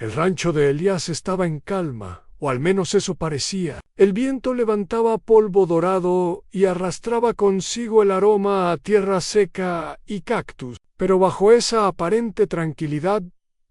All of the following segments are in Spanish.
El rancho de Elías estaba en calma, o al menos eso parecía. El viento levantaba polvo dorado y arrastraba consigo el aroma a tierra seca y cactus, pero bajo esa aparente tranquilidad,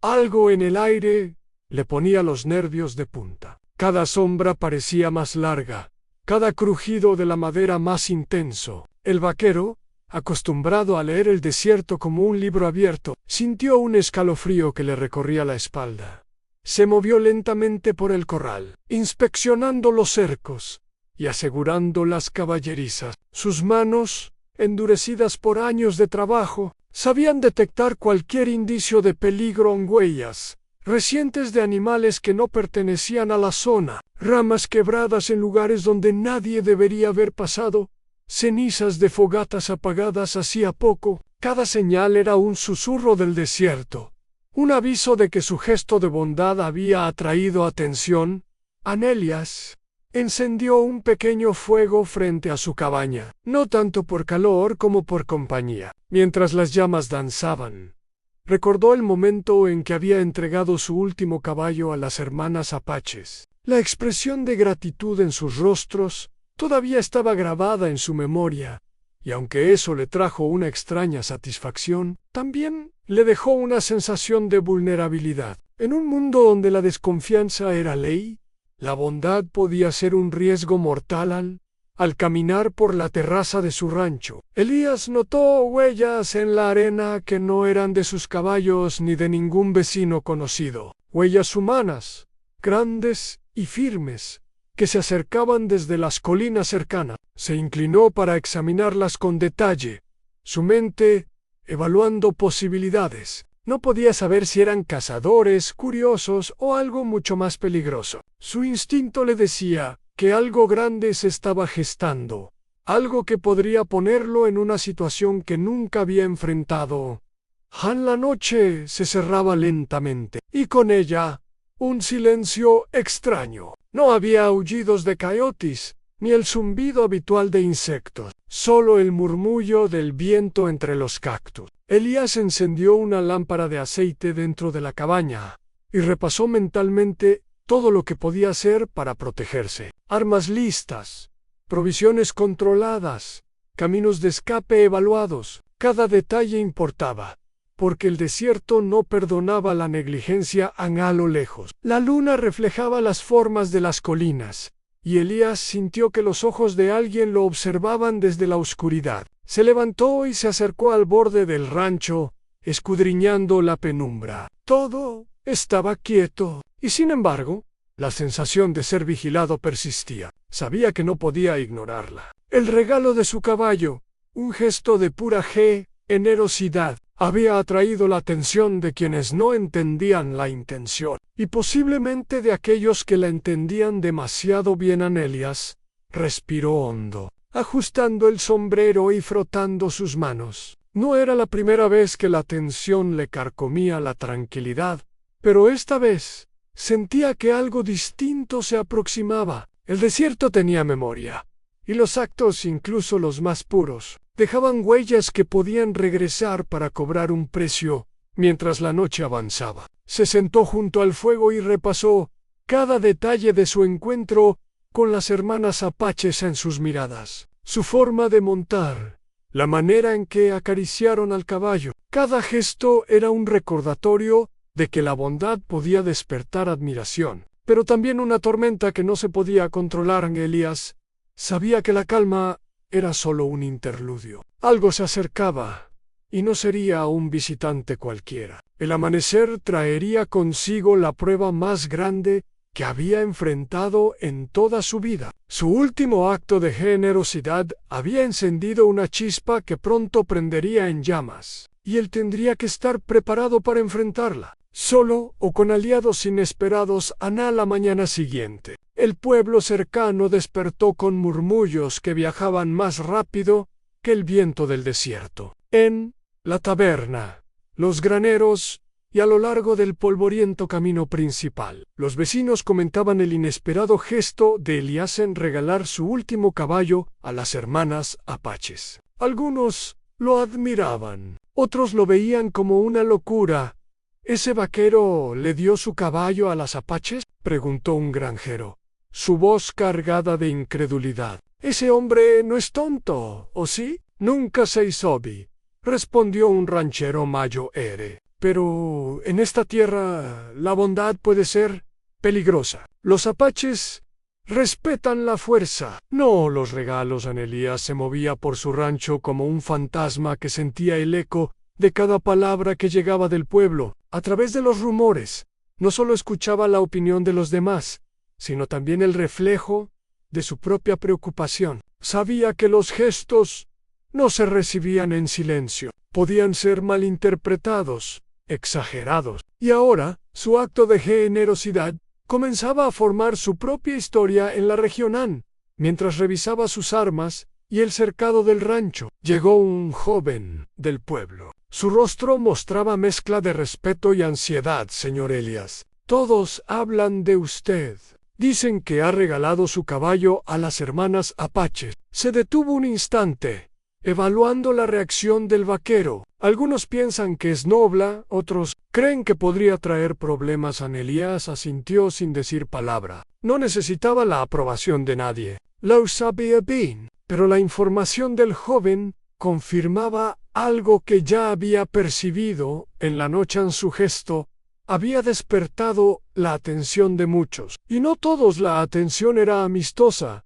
algo en el aire le ponía los nervios de punta. Cada sombra parecía más larga, cada crujido de la madera más intenso. El vaquero, acostumbrado a leer el desierto como un libro abierto, sintió un escalofrío que le recorría la espalda. Se movió lentamente por el corral, inspeccionando los cercos y asegurando las caballerizas. Sus manos, endurecidas por años de trabajo, sabían detectar cualquier indicio de peligro en huellas recientes de animales que no pertenecían a la zona, ramas quebradas en lugares donde nadie debería haber pasado, cenizas de fogatas apagadas hacía poco. Cada señal era un susurro del desierto, un aviso de que su gesto de bondad había atraído atención. Anelias encendió un pequeño fuego frente a su cabaña, no tanto por calor como por compañía. Mientras las llamas danzaban, recordó el momento en que había entregado su último caballo a las hermanas apaches. La expresión de gratitud en sus rostros todavía estaba grabada en su memoria, y aunque eso le trajo una extraña satisfacción, también le dejó una sensación de vulnerabilidad. En un mundo donde la desconfianza era ley, la bondad podía ser un riesgo mortal. Al caminar por la terraza de su rancho, Elías notó huellas en la arena que no eran de sus caballos ni de ningún vecino conocido. Huellas humanas, grandes y firmes, que se acercaban desde las colinas cercanas. Se inclinó para examinarlas con detalle, su mente evaluando posibilidades. No podía saber si eran cazadores, curiosos o algo mucho más peligroso. Su instinto le decía que algo grande se estaba gestando, algo que podría ponerlo en una situación que nunca había enfrentado. La noche se cerraba lentamente, y con ella un silencio extraño. No había aullidos de coyotes, ni el zumbido habitual de insectos, solo el murmullo del viento entre los cactus. Elías encendió una lámpara de aceite dentro de la cabaña, y repasó mentalmente todo lo que podía hacer para protegerse. Armas listas, provisiones controladas, caminos de escape evaluados. Cada detalle importaba, porque el desierto no perdonaba la negligencia a lo lejos. La luna reflejaba las formas de las colinas, y Elías sintió que los ojos de alguien lo observaban desde la oscuridad. Se levantó y se acercó al borde del rancho, escudriñando la penumbra. Todo estaba quieto, y sin embargo, la sensación de ser vigilado persistía. Sabía que no podía ignorarla. El regalo de su caballo, un gesto de pura generosidad, había atraído la atención de quienes no entendían la intención, y posiblemente de aquellos que la entendían demasiado bien. Anelias respiró hondo, ajustando el sombrero y frotando sus manos. No era la primera vez que la tensión le carcomía la tranquilidad, pero esta vez sentía que algo distinto se aproximaba. El desierto tenía memoria, y los actos, incluso los más puros, dejaban huellas que podían regresar para cobrar un precio. Mientras la noche avanzaba, se sentó junto al fuego y repasó cada detalle de su encuentro con las hermanas apaches en sus miradas. Su forma de montar, la manera en que acariciaron al caballo. Cada gesto era un recordatorio de que la bondad podía despertar admiración, pero también una tormenta que no se podía controlar. Elías sabía que la calma era solo un interludio. Algo se acercaba, y no sería un visitante cualquiera. El amanecer traería consigo la prueba más grande que había enfrentado en toda su vida. Su último acto de generosidad había encendido una chispa que pronto prendería en llamas, y él tendría que estar preparado para enfrentarla, solo o con aliados inesperados. La mañana siguiente, el pueblo cercano despertó con murmullos que viajaban más rápido que el viento del desierto. En la taberna, los graneros y a lo largo del polvoriento camino principal, los vecinos comentaban el inesperado gesto de Elías en regalar su último caballo a las hermanas apaches. Algunos lo admiraban, otros lo veían como una locura, ¿Ese vaquero le dio su caballo a las apaches?, preguntó un granjero, su voz cargada de incredulidad. «Ese hombre no es tonto, ¿o sí?». «Nunca se sobi», respondió un ranchero mayo ere. «Pero en esta tierra la bondad puede ser peligrosa. Los apaches respetan la fuerza, no los regalos». Elías se movía por su rancho como un fantasma que sentía el eco de cada palabra que llegaba del pueblo. A través de los rumores, no solo escuchaba la opinión de los demás, sino también el reflejo de su propia preocupación. Sabía que los gestos no se recibían en silencio, podían ser malinterpretados, exagerados. Y ahora, su acto de generosidad comenzaba a formar su propia historia en la región Han. Mientras revisaba sus armas y el cercado del rancho, llegó un joven del pueblo. Su rostro mostraba mezcla de respeto y ansiedad. «Señor Elias, todos hablan de usted. Dicen que ha regalado su caballo a las hermanas apaches». Se detuvo un instante, evaluando la reacción del vaquero. Algunos piensan que es noble, otros creen que podría traer problemas. Elías asintió sin decir palabra. No necesitaba la aprobación de nadie. Lo sabía bien, pero la información del joven confirmaba algo que ya había percibido en la noche. En su gesto había despertado la atención de muchos, y no todos la atención era amistosa.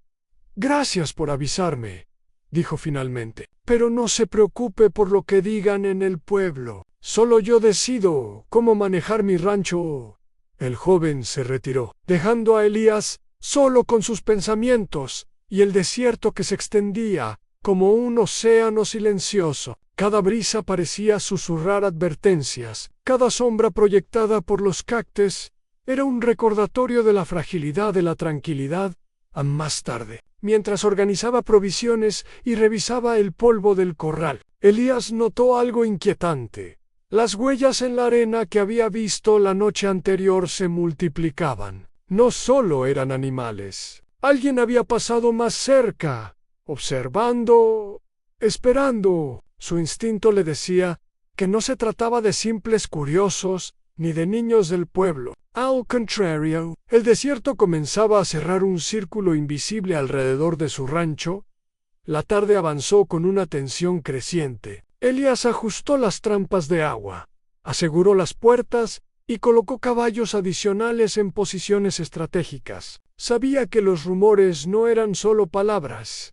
«Gracias por avisarme», dijo finalmente, «pero no se preocupe por lo que digan en el pueblo. Solo yo decido cómo manejar mi rancho». El joven se retiró, dejando a Elías solo con sus pensamientos y el desierto que se extendía como un océano silencioso. Cada brisa parecía susurrar advertencias, cada sombra proyectada por los cactus era un recordatorio de la fragilidad de la tranquilidad. Más tarde, mientras organizaba provisiones y revisaba el polvo del corral, Elías notó algo inquietante. Las huellas en la arena que había visto la noche anterior se multiplicaban. No solo eran animales. Alguien había pasado más cerca, observando, esperando. Su instinto le decía que no se trataba de simples curiosos ni de niños del pueblo. Al contrario, el desierto comenzaba a cerrar un círculo invisible alrededor de su rancho. La tarde avanzó con una tensión creciente. Elías ajustó las trampas de agua, aseguró las puertas y colocó caballos adicionales en posiciones estratégicas. Sabía que los rumores no eran solo palabras.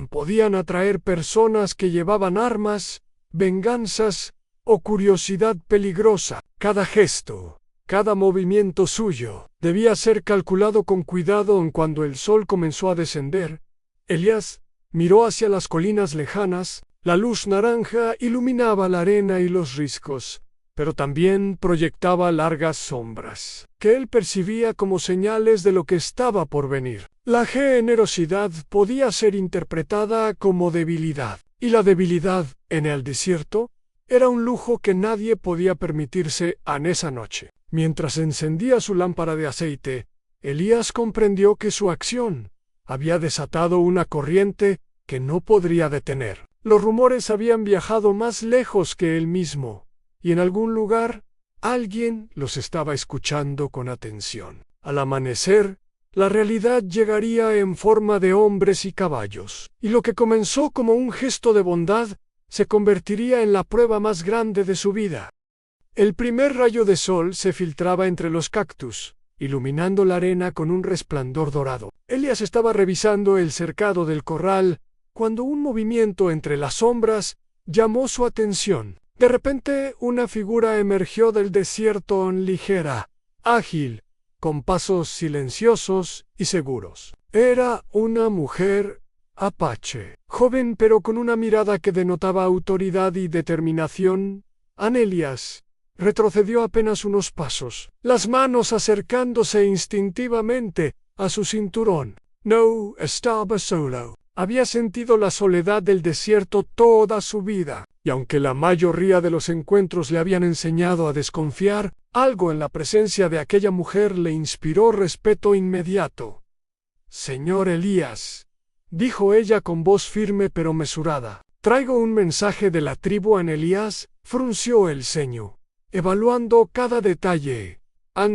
Podían atraer personas que llevaban armas, venganzas o curiosidad peligrosa. Cada gesto, cada movimiento suyo, debía ser calculado con cuidado. Cuando el sol comenzó a descender, Elías miró hacia las colinas lejanas. La luz naranja iluminaba la arena y los riscos, pero también proyectaba largas sombras, que él percibía como señales de lo que estaba por venir. La generosidad podía ser interpretada como debilidad, y la debilidad en el desierto era un lujo que nadie podía permitirse en esa noche. Mientras encendía su lámpara de aceite, Elías comprendió que su acción había desatado una corriente que no podría detener. Los rumores habían viajado más lejos que él mismo, y en algún lugar alguien los estaba escuchando con atención. Al amanecer, la realidad llegaría en forma de hombres y caballos, y lo que comenzó como un gesto de bondad se convertiría en la prueba más grande de su vida. El primer rayo de sol se filtraba entre los cactus, iluminando la arena con un resplandor dorado. Elías estaba revisando el cercado del corral cuando un movimiento entre las sombras llamó su atención. De repente, una figura emergió del desierto ligera, ágil, con pasos silenciosos y seguros. Era una mujer apache, joven pero con una mirada que denotaba autoridad y determinación. Elías retrocedió apenas unos pasos, las manos acercándose instintivamente a su cinturón. No estaba solo. Había sentido la soledad del desierto toda su vida, y aunque la mayoría de los encuentros le habían enseñado a desconfiar, algo en la presencia de aquella mujer le inspiró respeto inmediato. «Señor Elías», dijo ella con voz firme pero mesurada, «traigo un mensaje de la tribu». Elías frunció el ceño. evaluando cada detalle,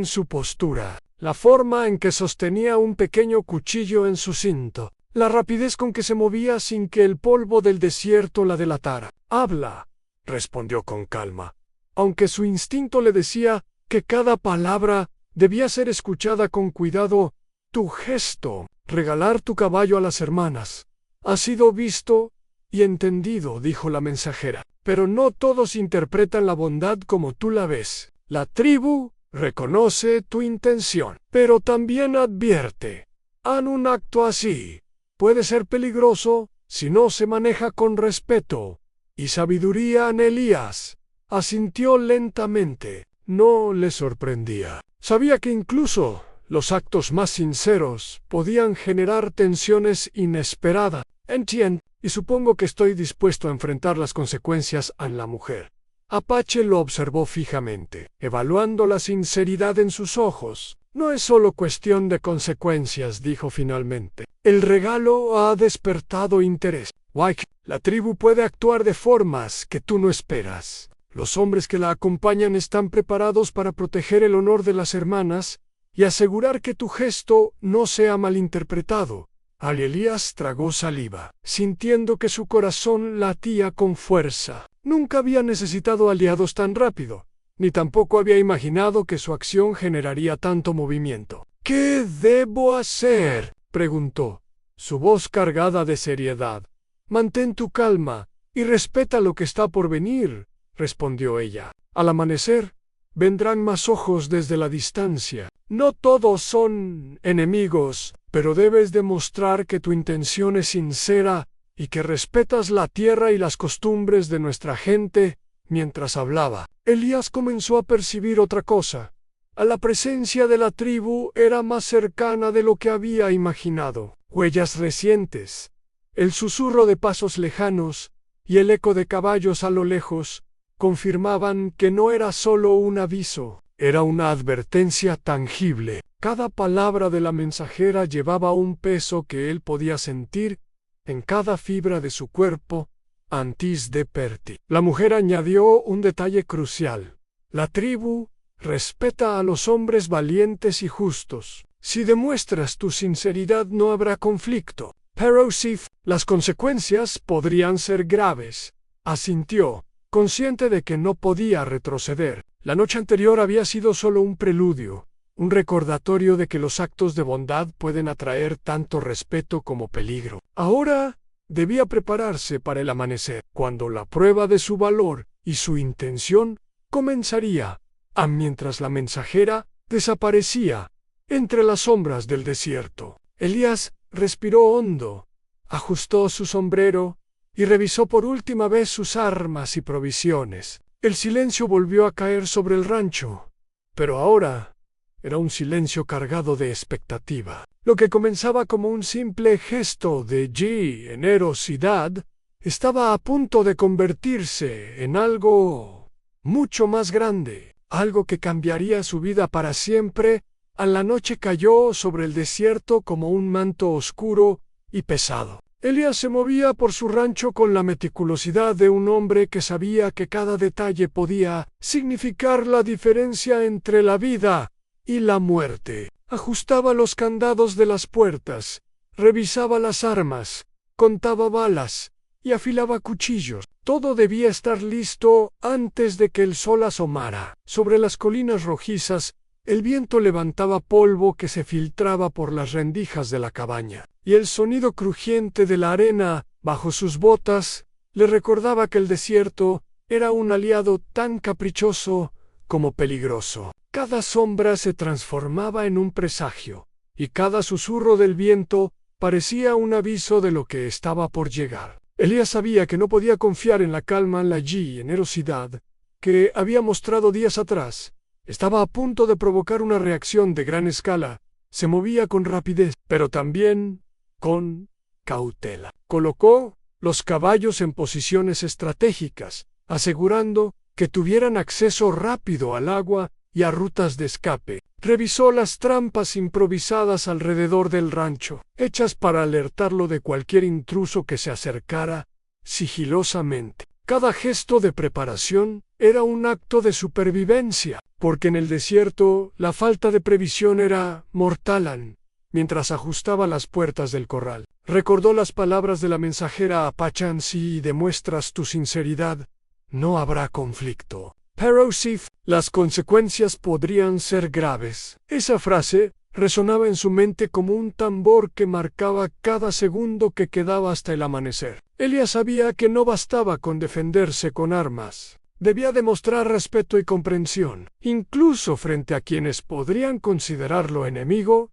su postura, la forma en que sostenía un pequeño cuchillo en su cinto, la rapidez con que se movía sin que el polvo del desierto la delatara. «Habla», respondió con calma, aunque su instinto le decía que cada palabra debía ser escuchada con cuidado. «Tu gesto, regalar tu caballo a las hermanas, ha sido visto y entendido», dijo la mensajera, «pero no todos interpretan la bondad como tú la ves. La tribu reconoce tu intención, pero también advierte. Un acto así puede ser peligroso si no se maneja con respeto y sabiduría». Elías asintió lentamente. No le sorprendía. Sabía que incluso los actos más sinceros podían generar tensiones inesperadas. «Entiendo, y supongo que estoy dispuesto a enfrentar las consecuencias a la mujer». Apache lo observó fijamente, evaluando la sinceridad en sus ojos. «No es solo cuestión de consecuencias», dijo finalmente. «El regalo ha despertado interés. Wyke, la tribu puede actuar de formas que tú no esperas. Los hombres que la acompañan están preparados para proteger el honor de las hermanas y asegurar que tu gesto no sea malinterpretado». Elías tragó saliva, sintiendo que su corazón latía con fuerza. Nunca había necesitado aliados tan rápido, ni tampoco había imaginado que su acción generaría tanto movimiento. «¿Qué debo hacer?», preguntó, su voz cargada de seriedad. «Mantén tu calma y respeta lo que está por venir», respondió ella. «Al amanecer, vendrán más ojos desde la distancia. No todos son enemigos, pero debes demostrar que tu intención es sincera y que respetas la tierra y las costumbres de nuestra gente». Mientras hablaba, Elías comenzó a percibir otra cosa. La presencia de la tribu era más cercana de lo que había imaginado. Huellas recientes, el susurro de pasos lejanos y el eco de caballos a lo lejos confirmaban que no era solo un aviso, era una advertencia tangible. Cada palabra de la mensajera llevaba un peso que él podía sentir en cada fibra de su cuerpo antes de partir. La mujer añadió un detalle crucial. «La tribu respeta a los hombres valientes y justos. Si demuestras tu sinceridad no habrá conflicto. Pero sí, las consecuencias podrían ser graves», asintió, consciente de que no podía retroceder. La noche anterior había sido solo un preludio, un recordatorio de que los actos de bondad pueden atraer tanto respeto como peligro. Ahora debía prepararse para el amanecer, cuando la prueba de su valor y su intención comenzaría. Mientras la mensajera desaparecía entre las sombras del desierto, Elías respiró hondo, ajustó su sombrero y revisó por última vez sus armas y provisiones. El silencio volvió a caer sobre el rancho, pero ahora era un silencio cargado de expectativa. Lo que comenzaba como un simple gesto de generosidad estaba a punto de convertirse en algo mucho más grande, algo que cambiaría su vida para siempre. La noche cayó sobre el desierto como un manto oscuro y pesado. Elías se movía por su rancho con la meticulosidad de un hombre que sabía que cada detalle podía significar la diferencia entre la vida y la muerte. Ajustaba los candados de las puertas, revisaba las armas, contaba balas y afilaba cuchillos. Todo debía estar listo antes de que el sol asomara. Sobre las colinas rojizas, el viento levantaba polvo que se filtraba por las rendijas de la cabaña, y el sonido crujiente de la arena bajo sus botas le recordaba que el desierto era un aliado tan caprichoso como peligroso. Cada sombra se transformaba en un presagio, y cada susurro del viento parecía un aviso de lo que estaba por llegar. Elías sabía que no podía confiar en la calma, la generosidad que había mostrado días atrás. Estaba a punto de provocar una reacción de gran escala. Se movía con rapidez, pero también con cautela. Colocó los caballos en posiciones estratégicas, asegurando que tuvieran acceso rápido al agua y a rutas de escape. Revisó las trampas improvisadas alrededor del rancho, hechas para alertarlo de cualquier intruso que se acercara sigilosamente. Cada gesto de preparación era un acto de supervivencia, porque en el desierto la falta de previsión era mortal. Mientras ajustaba las puertas del corral, recordó las palabras de la mensajera Apachan: si demuestras tu sinceridad, no habrá conflicto. Pero si las consecuencias podrían ser graves. Esa frase resonaba en su mente como un tambor que marcaba cada segundo que quedaba hasta el amanecer. Elías sabía que no bastaba con defenderse con armas. Debía demostrar respeto y comprensión, incluso frente a quienes podrían considerarlo enemigo.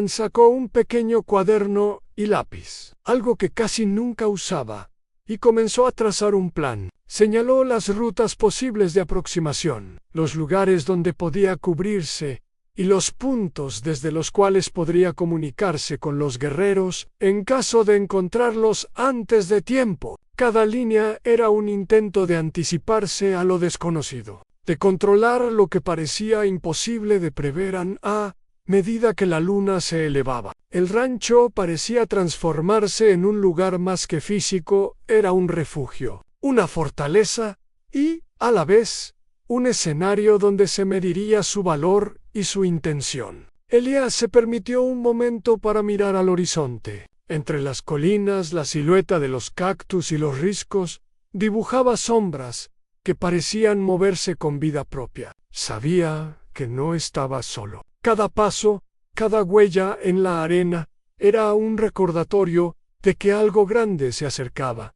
Sacó un pequeño cuaderno y lápiz, algo que casi nunca usaba, y comenzó a trazar un plan. Señaló las rutas posibles de aproximación, los lugares donde podía cubrirse y los puntos desde los cuales podría comunicarse con los guerreros en caso de encontrarlos antes de tiempo. Cada línea era un intento de anticiparse a lo desconocido, de controlar lo que parecía imposible de prever a medida que la luna se elevaba. El rancho parecía transformarse en un lugar más que físico, era un refugio, una fortaleza y, a la vez, un escenario donde se mediría su valor y su intención. Elías se permitió un momento para mirar al horizonte. Entre las colinas, la silueta de los cactus y los riscos dibujaba sombras que parecían moverse con vida propia. Sabía que no estaba solo. Cada paso, cada huella en la arena, era un recordatorio de que algo grande se acercaba.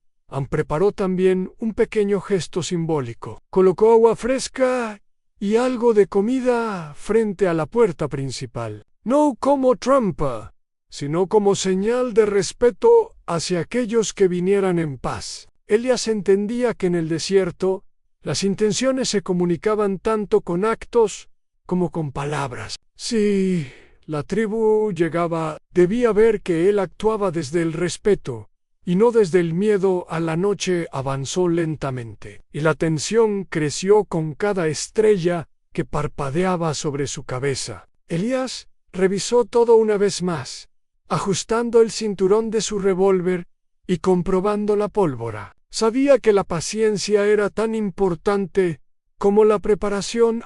Preparó también un pequeño gesto simbólico. Colocó agua fresca y algo de comida frente a la puerta principal. No como trampa, sino como señal de respeto hacia aquellos que vinieran en paz. Elías entendía que en el desierto las intenciones se comunicaban tanto con actos como con palabras. Si la tribu llegaba, debía ver que él actuaba desde el respeto y no desde el miedo. A la noche avanzó lentamente, y la tensión creció con cada estrella que parpadeaba sobre su cabeza. Elías revisó todo una vez más, ajustando el cinturón de su revólver y comprobando la pólvora. Sabía que la paciencia era tan importante como la preparación.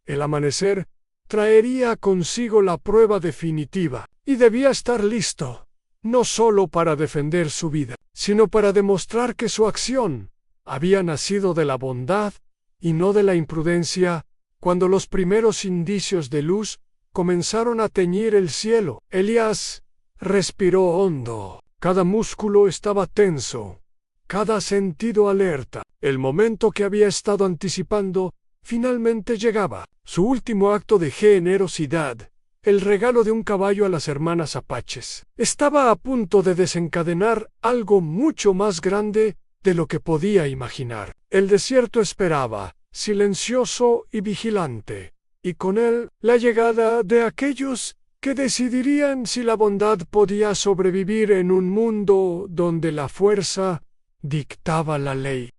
El amanecer traería consigo la prueba definitiva, y debía estar listo, no solo para defender su vida, sino para demostrar que su acción había nacido de la bondad y no de la imprudencia. Cuando los primeros indicios de luz comenzaron a teñir el cielo, Elías respiró hondo. Cada músculo estaba tenso, cada sentido alerta. El momento que había estado anticipando finalmente llegaba. Su último acto de generosidad, el regalo de un caballo a las hermanas apaches, estaba a punto de desencadenar algo mucho más grande de lo que podía imaginar. El desierto esperaba, silencioso y vigilante, y con él la llegada de aquellos que decidirían si la bondad podía sobrevivir en un mundo donde la fuerza dictaba la ley.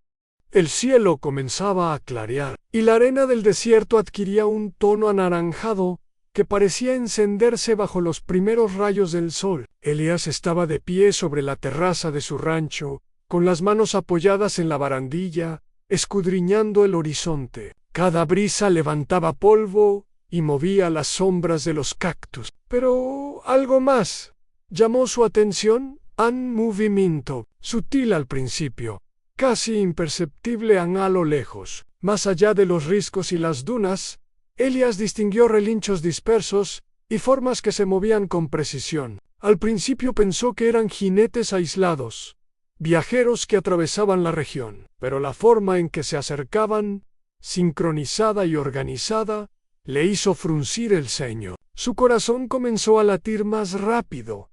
El cielo comenzaba a clarear, y la arena del desierto adquiría un tono anaranjado que parecía encenderse bajo los primeros rayos del sol. Elías estaba de pie sobre la terraza de su rancho, con las manos apoyadas en la barandilla, escudriñando el horizonte. Cada brisa levantaba polvo y movía las sombras de los cactus. Pero algo más llamó su atención. Un movimiento, sutil al principio, casi imperceptible a lo lejos. Más allá de los riscos y las dunas, Elías distinguió relinchos dispersos y formas que se movían con precisión. Al principio pensó que eran jinetes aislados, viajeros que atravesaban la región, pero la forma en que se acercaban, sincronizada y organizada, le hizo fruncir el ceño. Su corazón comenzó a latir más rápido.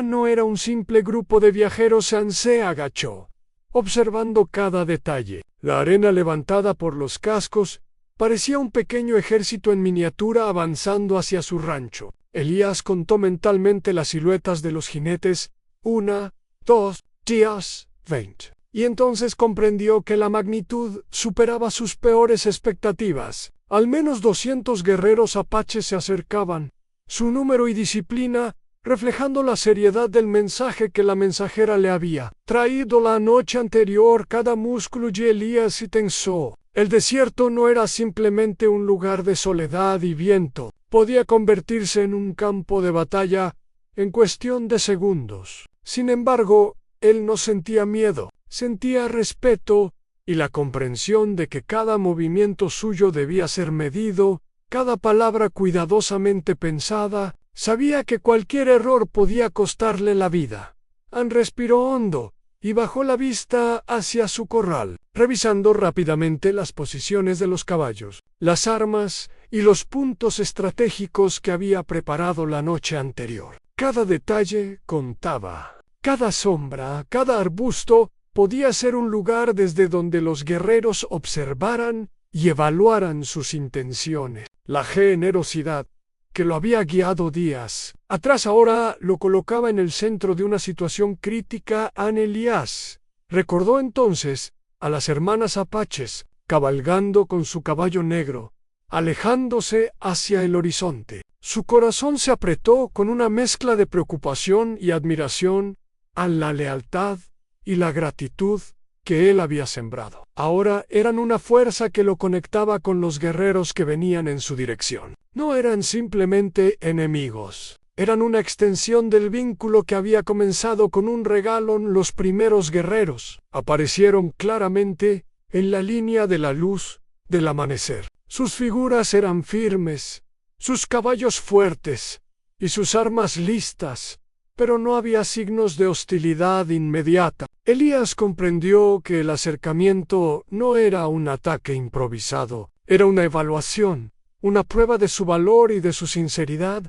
No era un simple grupo de viajeros. Se agachó, observando cada detalle. La arena levantada por los cascos parecía un pequeño ejército en miniatura avanzando hacia su rancho. Elías contó mentalmente las siluetas de los jinetes: 1, 2, 10, 20. Y entonces comprendió que la magnitud superaba sus peores expectativas. Al menos 200 guerreros apaches se acercaban. Su número y disciplina reflejando la seriedad del mensaje que la mensajera le había traído la noche anterior. Cada músculo de Elías se tensó. El desierto no era simplemente un lugar de soledad y viento, podía convertirse en un campo de batalla en cuestión de segundos. Sin embargo, él no sentía miedo, sentía respeto y la comprensión de que cada movimiento suyo debía ser medido, cada palabra cuidadosamente pensada. Sabía que cualquier error podía costarle la vida. Ann respiró hondo y bajó la vista hacia su corral, revisando rápidamente las posiciones de los caballos, las armas y los puntos estratégicos que había preparado la noche anterior. Cada detalle contaba. Cada sombra, cada arbusto podía ser un lugar desde donde los guerreros observaran y evaluaran sus intenciones. La generosidad que lo había guiado días atrás ahora lo colocaba en el centro de una situación crítica. Ann Elias recordó entonces a las hermanas apaches cabalgando con su caballo negro, alejándose hacia el horizonte. Su corazón se apretó con una mezcla de preocupación y admiración a la lealtad y la gratitud que él había sembrado. Ahora eran una fuerza que lo conectaba con los guerreros que venían en su dirección. No eran simplemente enemigos, eran una extensión del vínculo que había comenzado con un regalo. Los primeros guerreros aparecieron claramente en la línea de la luz del amanecer. Sus figuras eran firmes, sus caballos fuertes y sus armas listas, pero no había signos de hostilidad inmediata. Elías comprendió que el acercamiento no era un ataque improvisado, era una evaluación, una prueba de su valor y de su sinceridad.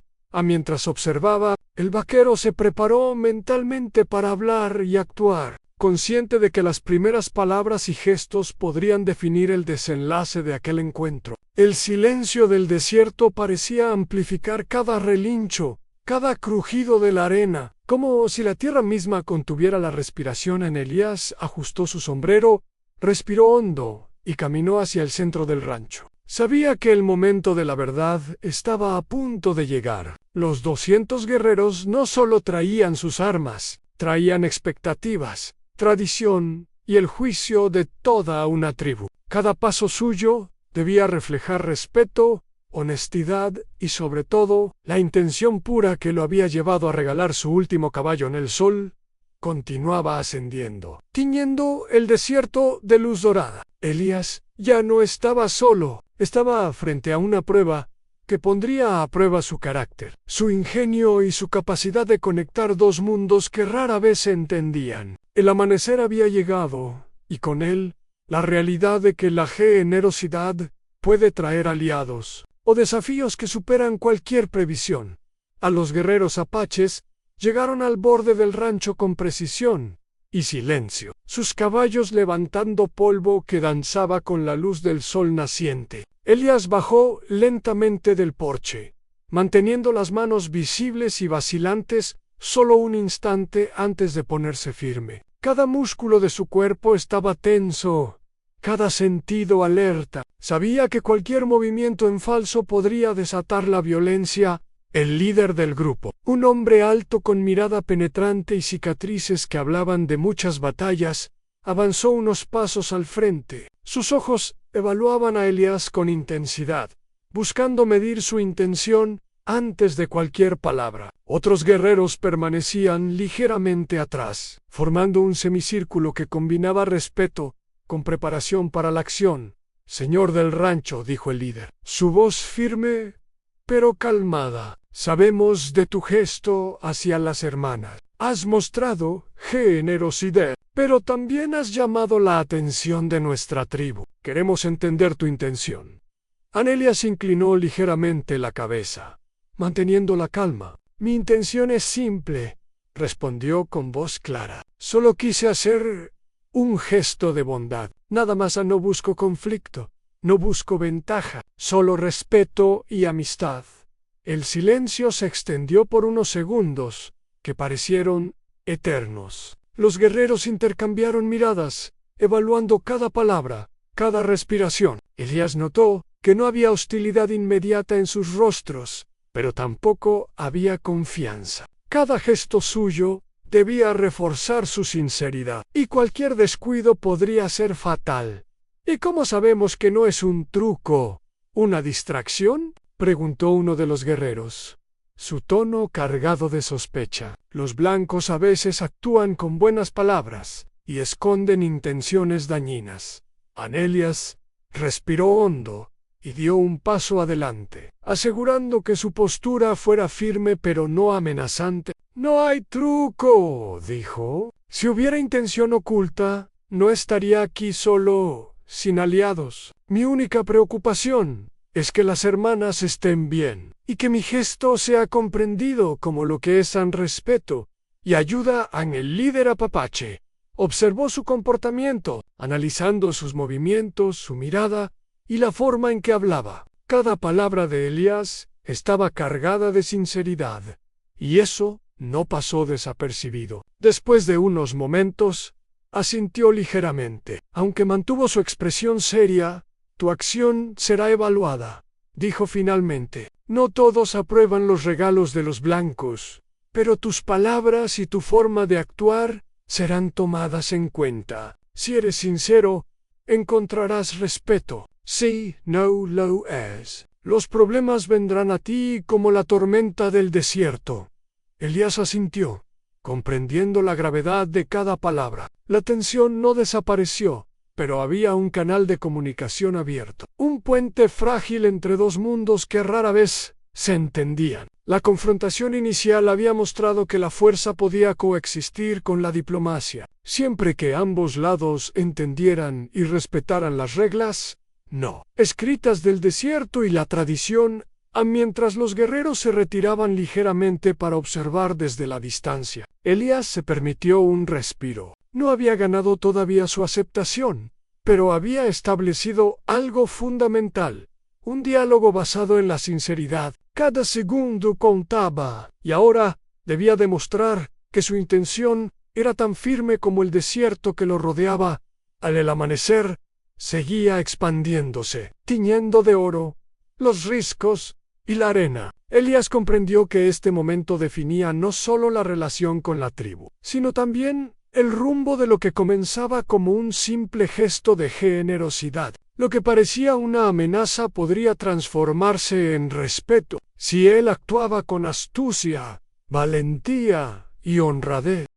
Mientras observaba, el vaquero se preparó mentalmente para hablar y actuar, consciente de que las primeras palabras y gestos podrían definir el desenlace de aquel encuentro. El silencio del desierto parecía amplificar cada relincho, cada crujido de la arena, como si la tierra misma contuviera la respiración. En Elías ajustó su sombrero, respiró hondo y caminó hacia el centro del rancho. Sabía que el momento de la verdad estaba a punto de llegar. Los 200 guerreros no solo traían sus armas, traían expectativas, tradición y el juicio de toda una tribu. Cada paso suyo debía reflejar respeto, honestidad y sobre todo la intención pura que lo había llevado a regalar su último caballo. En el sol continuaba ascendiendo, tiñendo el desierto de luz dorada. Elías ya no estaba solo, estaba frente a una prueba que pondría a prueba su carácter, su ingenio y su capacidad de conectar dos mundos que rara vez se entendían. El amanecer había llegado, y con él la realidad de que la generosidad puede traer aliados o desafíos que superan cualquier previsión. A los guerreros apaches llegaron al borde del rancho con precisión y silencio, sus caballos levantando polvo que danzaba con la luz del sol naciente. Elías bajó lentamente del porche, manteniendo las manos visibles y vacilantes solo un instante antes de ponerse firme. Cada músculo de su cuerpo estaba tenso, cada sentido alerta. Sabía que cualquier movimiento en falso podría desatar la violencia. El líder del grupo, un hombre alto con mirada penetrante y cicatrices que hablaban de muchas batallas, avanzó unos pasos al frente. Sus ojos evaluaban a Elías con intensidad, buscando medir su intención antes de cualquier palabra. Otros guerreros permanecían ligeramente atrás, formando un semicírculo que combinaba respeto con preparación para la acción. «Señor del rancho», dijo el líder, su voz firme pero calmada, «sabemos de tu gesto hacia las hermanas. Has mostrado generosidad, pero también has llamado la atención de nuestra tribu. Queremos entender tu intención». Ann Elias inclinó ligeramente la cabeza, manteniendo la calma. «Mi intención es simple», respondió con voz clara. «Solo quise hacer un gesto de bondad. Nada más. No busco conflicto, no busco ventaja, solo respeto y amistad». El silencio se extendió por unos segundos, que parecieron eternos. Los guerreros intercambiaron miradas, evaluando cada palabra, cada respiración. Elías notó que no había hostilidad inmediata en sus rostros, pero tampoco había confianza. Cada gesto suyo debía reforzar su sinceridad, y cualquier descuido podría ser fatal. ¿Y cómo sabemos que no es un truco, una distracción?, preguntó uno de los guerreros, su tono cargado de sospecha. Los blancos a veces actúan con buenas palabras y esconden intenciones dañinas. Anelias respiró hondo y dio un paso adelante, asegurando que su postura fuera firme pero no amenazante. «No hay truco», dijo. «Si hubiera intención oculta, no estaría aquí solo, sin aliados. Mi única preocupación es que las hermanas estén bien, y que mi gesto sea comprendido como lo que es en respeto y ayuda en el líder apapache». Observó su comportamiento, analizando sus movimientos, su mirada y la forma en que hablaba. Cada palabra de Elías estaba cargada de sinceridad, y eso no pasó desapercibido. Después de unos momentos, asintió ligeramente. «Aunque mantuvo su expresión seria, tu acción será evaluada», dijo finalmente. «No todos aprueban los regalos de los blancos, pero tus palabras y tu forma de actuar serán tomadas en cuenta. Si eres sincero, encontrarás respeto. Si no lo es, los problemas vendrán a ti como la tormenta del desierto». Elías asintió, comprendiendo la gravedad de cada palabra. La tensión no desapareció, pero había un canal de comunicación abierto, un puente frágil entre dos mundos que rara vez se entendían. La confrontación inicial había mostrado que la fuerza podía coexistir con la diplomacia, siempre que ambos lados entendieran y respetaran las reglas, no escritas del desierto y la tradición, mientras los guerreros se retiraban ligeramente para observar desde la distancia. Elías se permitió un respiro. No había ganado todavía su aceptación, pero había establecido algo fundamental, un diálogo basado en la sinceridad. Cada segundo contaba, y ahora debía demostrar que su intención era tan firme como el desierto que lo rodeaba. El amanecer seguía expandiéndose, tiñendo de oro los riscos y la arena. Elías comprendió que este momento definía no solo la relación con la tribu, sino también el rumbo de lo que comenzaba como un simple gesto de generosidad. Lo que parecía una amenaza podría transformarse en respeto si él actuaba con astucia, valentía y honradez.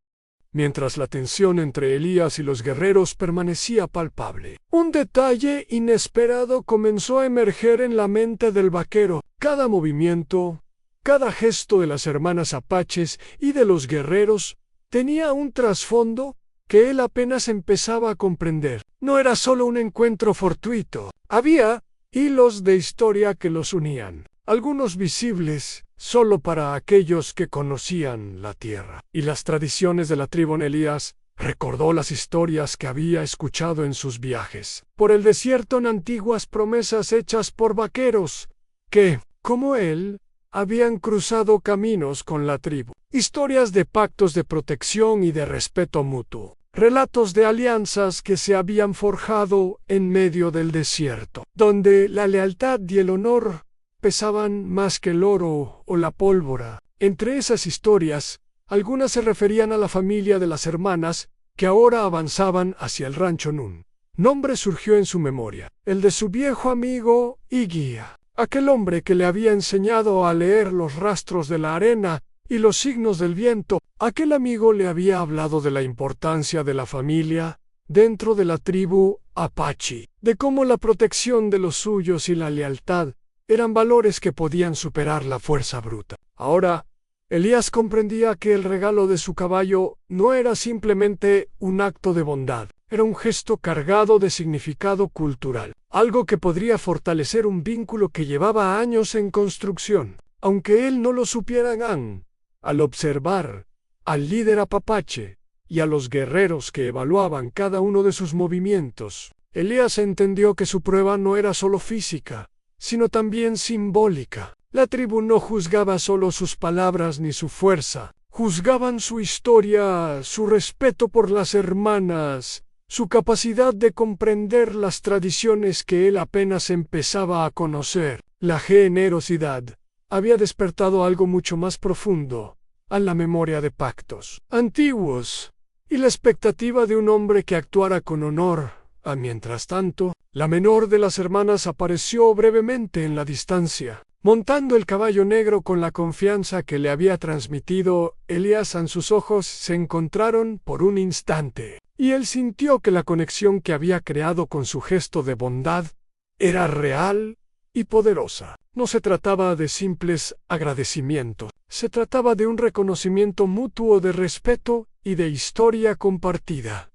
Mientras la tensión entre Elías y los guerreros permanecía palpable, un detalle inesperado comenzó a emerger en la mente del vaquero. Cada movimiento, cada gesto de las hermanas apaches y de los guerreros tenía un trasfondo que él apenas empezaba a comprender. No era solo un encuentro fortuito. Había hilos de historia que los unían, algunos visibles solo para aquellos que conocían la tierra y las tradiciones de la tribu. Elías recordó las historias que había escuchado en sus viajes por el desierto, en antiguas promesas hechas por vaqueros que, como él, habían cruzado caminos con la tribu. Historias de pactos de protección y de respeto mutuo. Relatos de alianzas que se habían forjado en medio del desierto, donde la lealtad y el honor pesaban más que el oro o la pólvora. Entre esas historias, algunas se referían a la familia de las hermanas que ahora avanzaban hacia el rancho Nun. Nombre surgió en su memoria, el de su viejo amigo y guía, aquel hombre que le había enseñado a leer los rastros de la arena y los signos del viento. Aquel amigo le había hablado de la importancia de la familia dentro de la tribu apache, de cómo la protección de los suyos y la lealtad eran valores que podían superar la fuerza bruta. Ahora, Elías comprendía que el regalo de su caballo no era simplemente un acto de bondad, era un gesto cargado de significado cultural, algo que podría fortalecer un vínculo que llevaba años en construcción. Aunque él no lo supiera, al observar al líder apapache y a los guerreros que evaluaban cada uno de sus movimientos, Elías entendió que su prueba no era solo física, sino también simbólica. La tribu no juzgaba solo sus palabras ni su fuerza, juzgaban su historia, su respeto por las hermanas, su capacidad de comprender las tradiciones que él apenas empezaba a conocer. La generosidad había despertado algo mucho más profundo, a la memoria de pactos antiguos y la expectativa de un hombre que actuara con honor. Mientras tanto, la menor de las hermanas apareció brevemente en la distancia, montando el caballo negro con la confianza que le había transmitido Elías. Sus ojos se encontraron por un instante, y él sintió que la conexión que había creado con su gesto de bondad era real y poderosa. No se trataba de simples agradecimientos, se trataba de un reconocimiento mutuo de respeto y de historia compartida.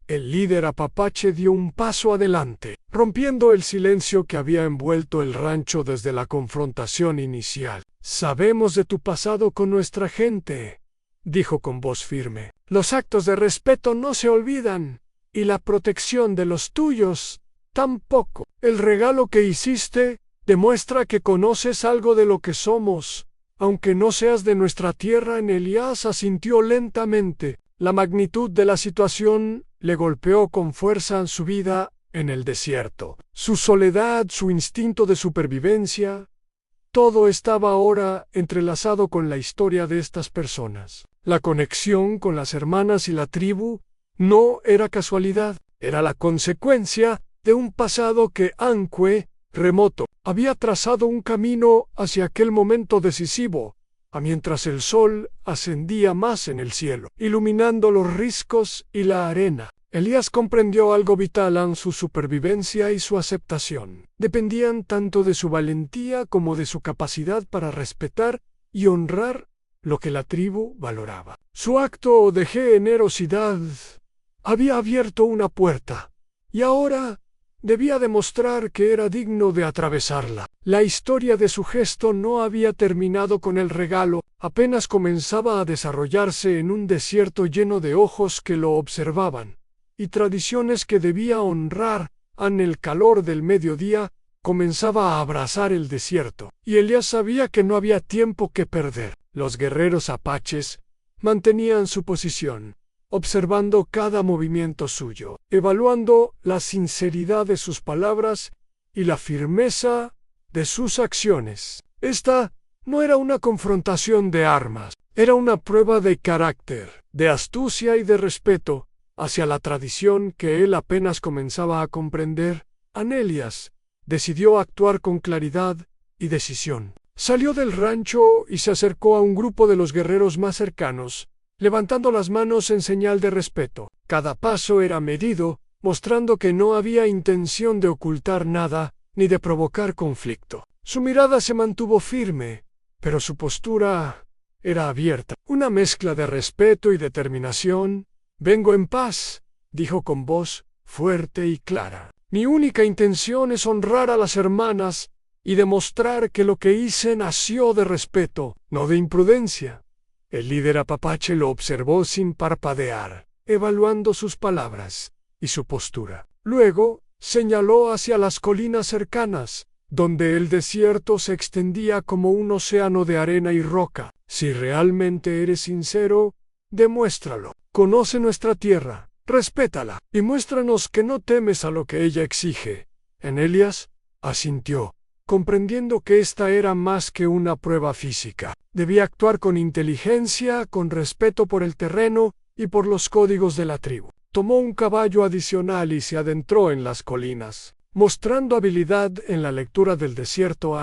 El líder apapache dio un paso adelante, rompiendo el silencio que había envuelto el rancho desde la confrontación inicial. «Sabemos de tu pasado con nuestra gente», dijo con voz firme. «Los actos de respeto no se olvidan, y la protección de los tuyos tampoco. El regalo que hiciste demuestra que conoces algo de lo que somos, aunque no seas de nuestra tierra». Elías asintió lentamente. La magnitud de la situación le golpeó con fuerza en su vida en el desierto. Su soledad, su instinto de supervivencia, todo estaba ahora entrelazado con la historia de estas personas. La conexión con las hermanas y la tribu no era casualidad, era la consecuencia de un pasado que, aunque remoto, había trazado un camino hacia aquel momento decisivo, mientras el sol ascendía más en el cielo, iluminando los riscos y la arena. Elías comprendió algo vital: su supervivencia y su aceptación dependían tanto de su valentía como de su capacidad para respetar y honrar lo que la tribu valoraba. Su acto de generosidad había abierto una puerta, y ahora debía demostrar que era digno de atravesarla. La historia de su gesto no había terminado con el regalo, apenas comenzaba a desarrollarse en un desierto lleno de ojos que lo observaban, y tradiciones que debía honrar. En el calor del mediodía comenzaba a abrasar el desierto, y Elías sabía que no había tiempo que perder. Los guerreros apaches mantenían su posición, observando cada movimiento suyo, evaluando la sinceridad de sus palabras y la firmeza de sus acciones. Esta no era una confrontación de armas, era una prueba de carácter, de astucia y de respeto hacia la tradición que él apenas comenzaba a comprender. Elías decidió actuar con claridad y decisión. Salió del rancho y se acercó a un grupo de los guerreros más cercanos, levantando las manos en señal de respeto. Cada paso era medido, mostrando que no había intención de ocultar nada ni de provocar conflicto. Su mirada se mantuvo firme, pero su postura era abierta, una mezcla de respeto y determinación. «Vengo en paz», dijo con voz fuerte y clara. «Mi única intención es honrar a las hermanas y demostrar que lo que hice nació de respeto, no de imprudencia». El líder apapache lo observó sin parpadear, evaluando sus palabras y su postura. Luego señaló hacia las colinas cercanas, donde el desierto se extendía como un océano de arena y roca. «Si realmente eres sincero, demuéstralo. Conoce nuestra tierra, respétala, y muéstranos que no temes a lo que ella exige». Elías asintió, comprendiendo que esta era más que una prueba física. Debía actuar con inteligencia, con respeto por el terreno y por los códigos de la tribu. Tomó un caballo adicional y se adentró en las colinas. Mostrando habilidad en la lectura del desierto,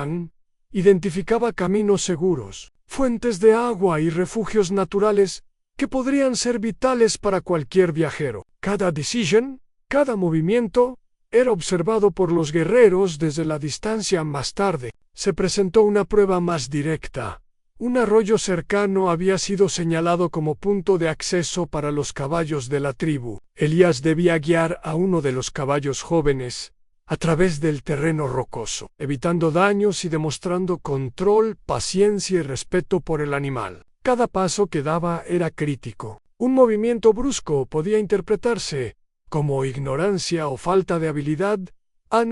identificaba caminos seguros, fuentes de agua y refugios naturales que podrían ser vitales para cualquier viajero. Cada decisión, cada movimiento, era observado por los guerreros desde la distancia. Más tarde, se presentó una prueba más directa. Un arroyo cercano había sido señalado como punto de acceso para los caballos de la tribu. Elías debía guiar a uno de los caballos jóvenes a través del terreno rocoso, evitando daños y demostrando control, paciencia y respeto por el animal. Cada paso que daba era crítico. Un movimiento brusco podía interpretarse como ignorancia o falta de habilidad.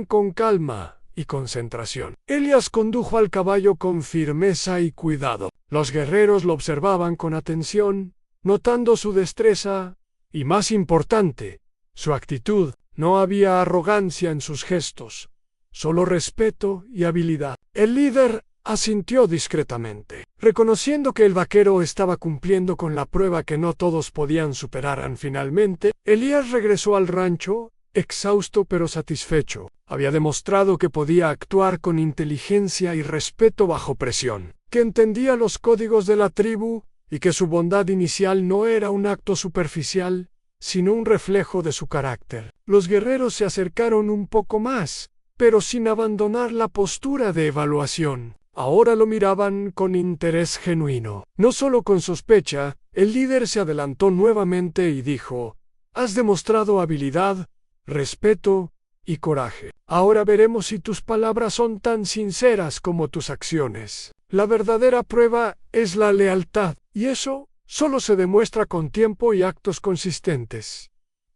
Con calma y concentración, Elías condujo al caballo con firmeza y cuidado. Los guerreros lo observaban con atención, notando su destreza y, más importante, su actitud. No había arrogancia en sus gestos, solo respeto y habilidad. El líder asintió discretamente. Reconociendo que el vaquero estaba cumpliendo con la prueba que no todos podían superar finalmente, Elías regresó al rancho, exhausto pero satisfecho. Había demostrado que podía actuar con inteligencia y respeto bajo presión, que entendía los códigos de la tribu y que su bondad inicial no era un acto superficial, sino un reflejo de su carácter. Los guerreros se acercaron un poco más, pero sin abandonar la postura de evaluación. Ahora lo miraban con interés genuino. No solo con sospecha, el líder se adelantó nuevamente y dijo: «Has demostrado habilidad, respeto y coraje. Ahora veremos si tus palabras son tan sinceras como tus acciones. La verdadera prueba es la lealtad, y eso solo se demuestra con tiempo y actos consistentes».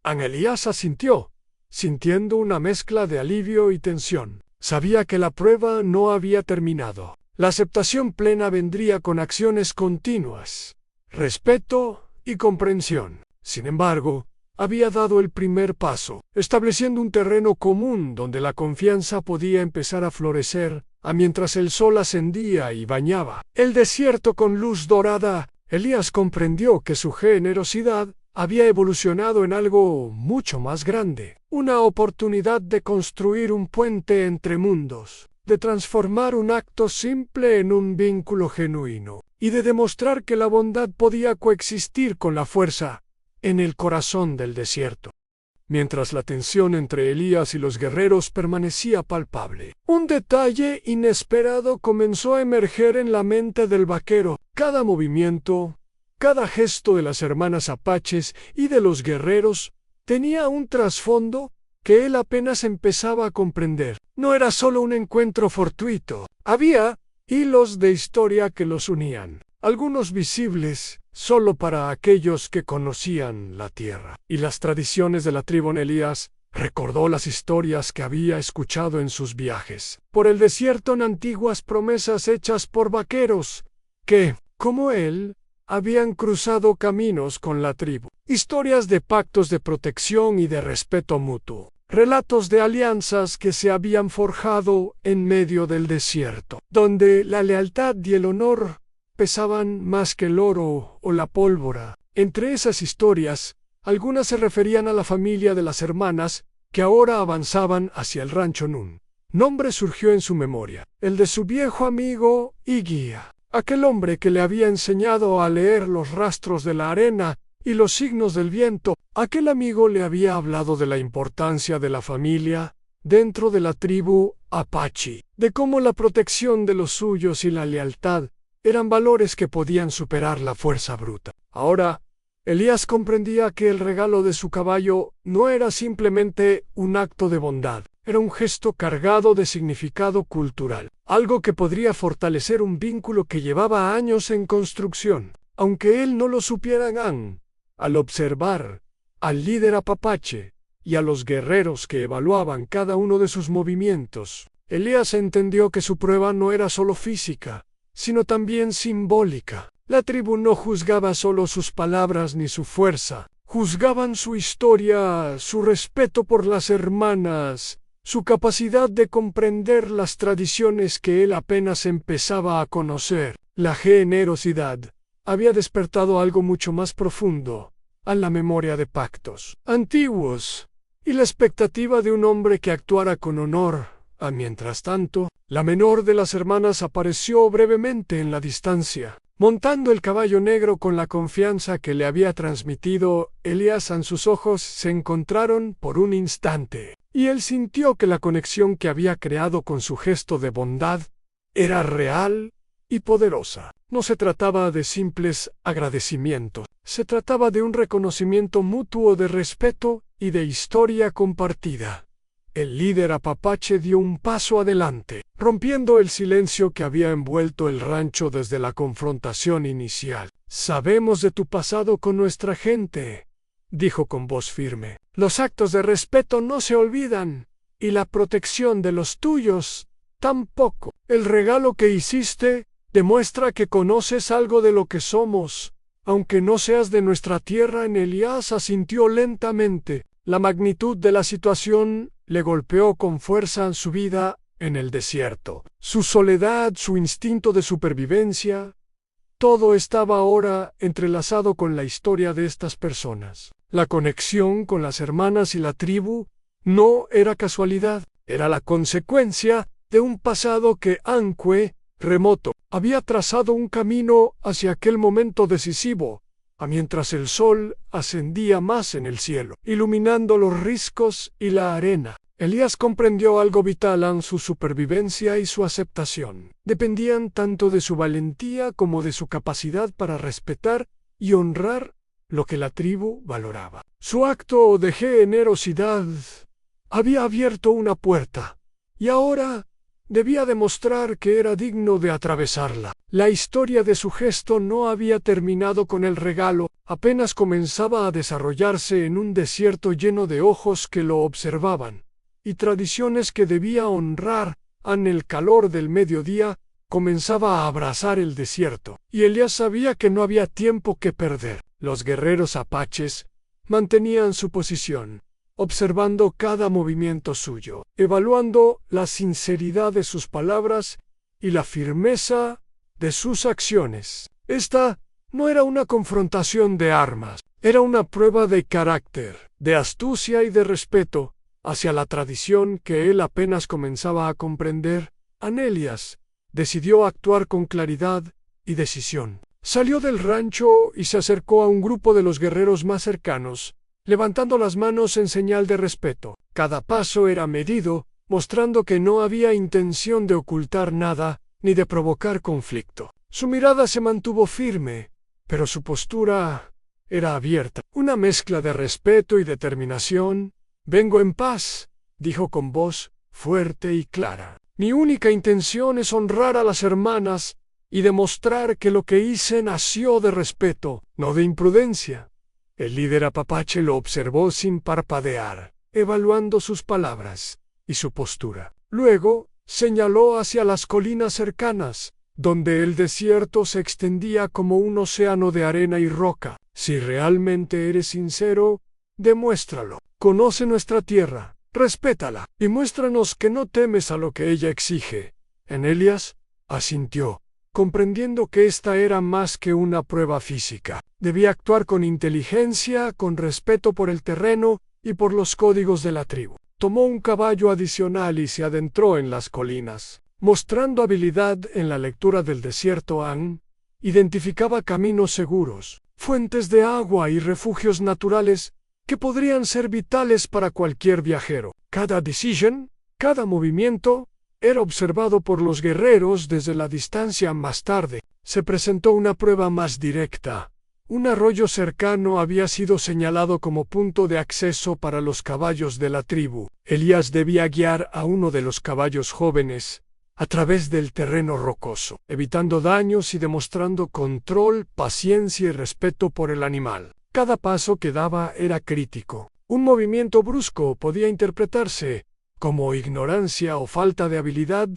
Elías asintió, sintiendo una mezcla de alivio y tensión. Sabía que la prueba no había terminado. La aceptación plena vendría con acciones continuas, respeto y comprensión. Sin embargo, había dado el primer paso, estableciendo un terreno común donde la confianza podía empezar a florecer, mientras el sol ascendía y bañaba el desierto con luz dorada. Elías comprendió que su generosidad había evolucionado en algo mucho más grande, una oportunidad de construir un puente entre mundos, de transformar un acto simple en un vínculo genuino, y de demostrar que la bondad podía coexistir con la fuerza en el corazón del desierto. Mientras la tensión entre Elías y los guerreros permanecía palpable, un detalle inesperado comenzó a emerger en la mente del vaquero. Cada movimiento, cada gesto de las hermanas apaches y de los guerreros tenía un trasfondo que él apenas empezaba a comprender. No era solo un encuentro fortuito. Había hilos de historia que los unían, algunos visibles solo para aquellos que conocían la tierra y las tradiciones de la tribu. Elías recordó las historias que había escuchado en sus viajes por el desierto, en antiguas promesas hechas por vaqueros que, como él, habían cruzado caminos con la tribu. Historias de pactos de protección y de respeto mutuo. Relatos de alianzas que se habían forjado en medio del desierto, donde la lealtad y el honor pesaban más que el oro o la pólvora. Entre esas historias, algunas se referían a la familia de las hermanas que ahora avanzaban hacia el rancho Nun. Nombre surgió en su memoria: el de su viejo amigo y guía, aquel hombre que le había enseñado a leer los rastros de la arena y los signos del viento. Aquel amigo le había hablado de la importancia de la familia dentro de la tribu Apache, de cómo la protección de los suyos y la lealtad eran valores que podían superar la fuerza bruta. Ahora, Elías comprendía que el regalo de su caballo no era simplemente un acto de bondad, era un gesto cargado de significado cultural, algo que podría fortalecer un vínculo que llevaba años en construcción. Aunque él no lo supiera, al observar al líder apache y a los guerreros que evaluaban cada uno de sus movimientos, Elías entendió que su prueba no era solo física, sino también simbólica. La tribu no juzgaba solo sus palabras ni su fuerza, juzgaban su historia, su respeto por las hermanas, su capacidad de comprender las tradiciones que él apenas empezaba a conocer. La generosidad había despertado algo mucho más profundo, a la memoria de pactos antiguos y la expectativa de un hombre que actuara con honor. Mientras tanto, la menor de las hermanas apareció brevemente en la distancia, montando el caballo negro con la confianza que le había transmitido Elías. Sus ojos se encontraron por un instante, y él sintió que la conexión que había creado con su gesto de bondad era real y poderosa. No se trataba de simples agradecimientos, se trataba de un reconocimiento mutuo de respeto y de historia compartida. El líder apache dio un paso adelante, rompiendo el silencio que había envuelto el rancho desde la confrontación inicial. «Sabemos de tu pasado con nuestra gente», dijo con voz firme. «Los actos de respeto no se olvidan, y la protección de los tuyos tampoco. El regalo que hiciste demuestra que conoces algo de lo que somos, aunque no seas de nuestra tierra». Elías asintió lentamente. La magnitud de la situación le golpeó con fuerza. Su vida en el desierto. Su soledad, su instinto de supervivencia, todo estaba ahora entrelazado con la historia de estas personas. La conexión con las hermanas y la tribu no era casualidad, era la consecuencia de un pasado que Anque, remoto, había trazado un camino hacia aquel momento decisivo, mientras el sol ascendía más en el cielo, iluminando los riscos y la arena. Elías comprendió algo vital en su supervivencia y su aceptación. Dependían tanto de su valentía como de su capacidad para respetar y honrar lo que la tribu valoraba. Su acto de generosidad había abierto una puerta, y ahora debía demostrar que era digno de atravesarla. La historia de su gesto no había terminado con el regalo, apenas comenzaba a desarrollarse en un desierto lleno de ojos que lo observaban, y tradiciones que debía honrar. En el calor del mediodía comenzaba a abrasar el desierto, y Elías sabía que no había tiempo que perder. Los guerreros apaches mantenían su posición, observando cada movimiento suyo, evaluando la sinceridad de sus palabras y la firmeza de sus acciones. Esta no era una confrontación de armas, era una prueba de carácter, de astucia y de respeto hacia la tradición que él apenas comenzaba a comprender. Elías decidió actuar con claridad y decisión. Salió del rancho y se acercó a un grupo de los guerreros más cercanos, levantando las manos en señal de respeto. Cada paso era medido, mostrando que no había intención de ocultar nada ni de provocar conflicto. Su mirada se mantuvo firme, pero su postura era abierta, una mezcla de respeto y determinación. «Vengo en paz», dijo con voz fuerte y clara. «Mi única intención es honrar a las hermanas y demostrar que lo que hice nació de respeto, no de imprudencia». El líder apapache lo observó sin parpadear, evaluando sus palabras y su postura. Luego señaló hacia las colinas cercanas, donde el desierto se extendía como un océano de arena y roca. «Si realmente eres sincero, demuéstralo. Conoce nuestra tierra, respétala, y muéstranos que no temes a lo que ella exige». Elías asintió, comprendiendo que esta era más que una prueba física. Debía actuar con inteligencia, con respeto por el terreno y por los códigos de la tribu. Tomó un caballo adicional y se adentró en las colinas. Mostrando habilidad en la lectura del desierto, identificaba caminos seguros, fuentes de agua y refugios naturales que podrían ser vitales para cualquier viajero. Cada decisión, cada movimiento, era observado por los guerreros desde la distancia. Más tarde, se presentó una prueba más directa. Un arroyo cercano había sido señalado como punto de acceso para los caballos de la tribu. Elías debía guiar a uno de los caballos jóvenes a través del terreno rocoso, evitando daños y demostrando control, paciencia y respeto por el animal. Cada paso que daba era crítico. Un movimiento brusco podía interpretarse como ignorancia o falta de habilidad.